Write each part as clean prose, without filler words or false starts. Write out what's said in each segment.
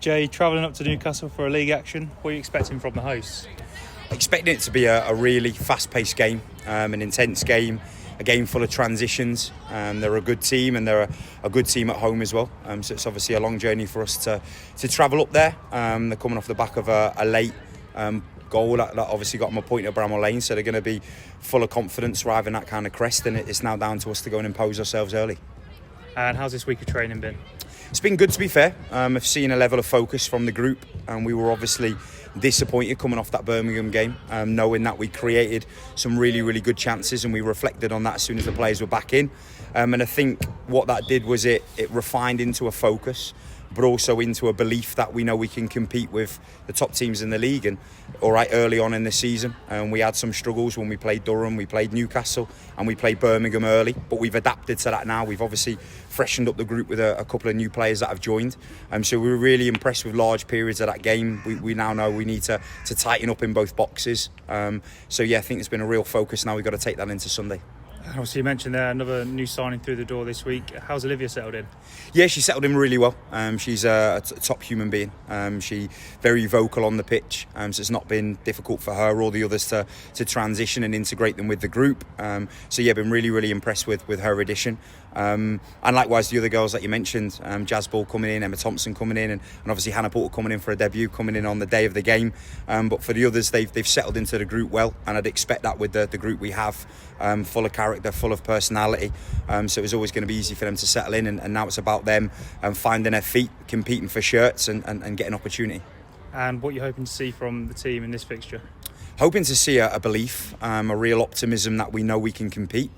Jay, travelling up to Newcastle for a league action, what are you expecting from the hosts? Expecting it to be a really fast-paced game, an intense game, a game full of transitions. They're a good team and they're a good team at home as well. So it's obviously a long journey for us to travel up there. They're coming off the back of a late goal that obviously got them a point at Bramall Lane, so they're going to be full of confidence driving that kind of crest, and it's now down to us to go and impose ourselves early. And how's this week of training been? It's been good, to be fair. I've seen a level of focus from the group, and we were obviously disappointed coming off that Birmingham game, knowing that we created some really good chances, and we reflected on that as soon as the players were back in. And I think what that did was it refined into a focus, but also into a belief that we know we can compete with the top teams in the league. And all right, early on in the season, we had some struggles when we played Durham, we played Newcastle, and we played Birmingham early, but we've adapted to that now. We've obviously freshened up the group with a couple of new players that have joined, so we were really impressed with large periods of that game. We now know we need to tighten up in both boxes, so yeah, I think it's been a real focus. Now we've got to take that into Sunday. Obviously, you mentioned there another new signing through the door this week. How's Olivia settled in? Yeah, she settled in really well. She's a top human being. She's very vocal on the pitch, so it's not been difficult for her or the others to transition and integrate them with the group. So yeah, been really impressed with her addition. And likewise the other girls that you mentioned, Jazz Ball coming in, Emma Thompson coming in, and obviously Hannah Porter coming in for a debut, coming in on the day of the game. But for the others, they've settled into the group well, and I'd expect that with the group we have, full of character, full of personality. So it was always going to be easy for them to settle in, and now it's about them finding their feet, competing for shirts and getting opportunity. And what you're hoping to see from the team in this fixture? Hoping to see a belief, a real optimism that we know we can compete.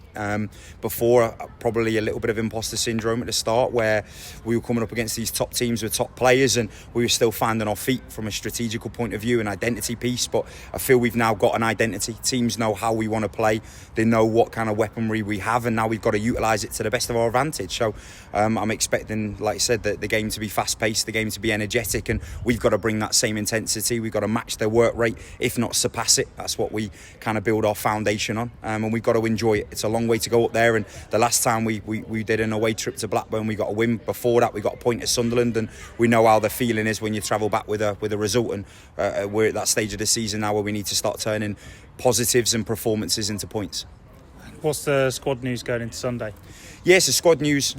Before, probably a little bit of imposter syndrome at the start, where we were coming up against these top teams with top players, and we were still finding our feet from a strategical point of view, an identity piece. But I feel we've now got an identity. Teams know how we want to play. They know what kind of weaponry we have, and now we've got to utilise it to the best of our advantage. So I'm expecting, like I said, the game to be fast-paced, the game to be energetic, and we've got to bring that same intensity. We've got to match their work rate, if not surpass it. That's what we kind of build our foundation on, and we've got to enjoy it. It's a long way to go up there, and the last time we did an away trip to Blackburn, we got a win. Before that, we got a point at Sunderland, and we know how the feeling is when you travel back with a result. And we're at that stage of the season now where we need to start turning positives and performances into points. What's the squad news going into Sunday? Yes, the squad news.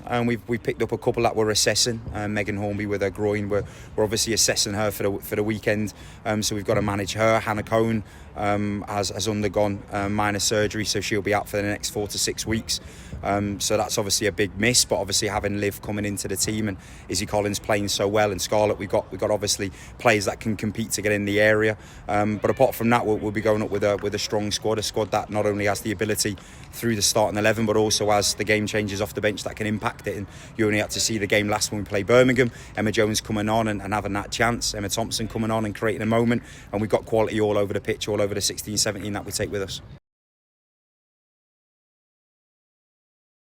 We've picked up a couple that we're assessing. Megan Hornby with her groin, we're obviously assessing her for the weekend. So we've got to manage her. Hannah Cohn has undergone minor surgery, so she'll be out for the next 4 to 6 weeks. So that's obviously a big miss. But obviously having Liv coming into the team and Izzy Collins playing so well, and Scarlett, we've got obviously players that can compete to get in the area. But apart from that, we'll be going up with a strong squad, a squad that not only has the ability through the starting 11, but also as the game changes off the bench that can impact it. And you only had to see the game last when we played Birmingham. Emma Jones coming on and having that chance, Emma Thompson coming on and creating a moment, and we've got quality all over the pitch, all over the 16-17 that we take with us.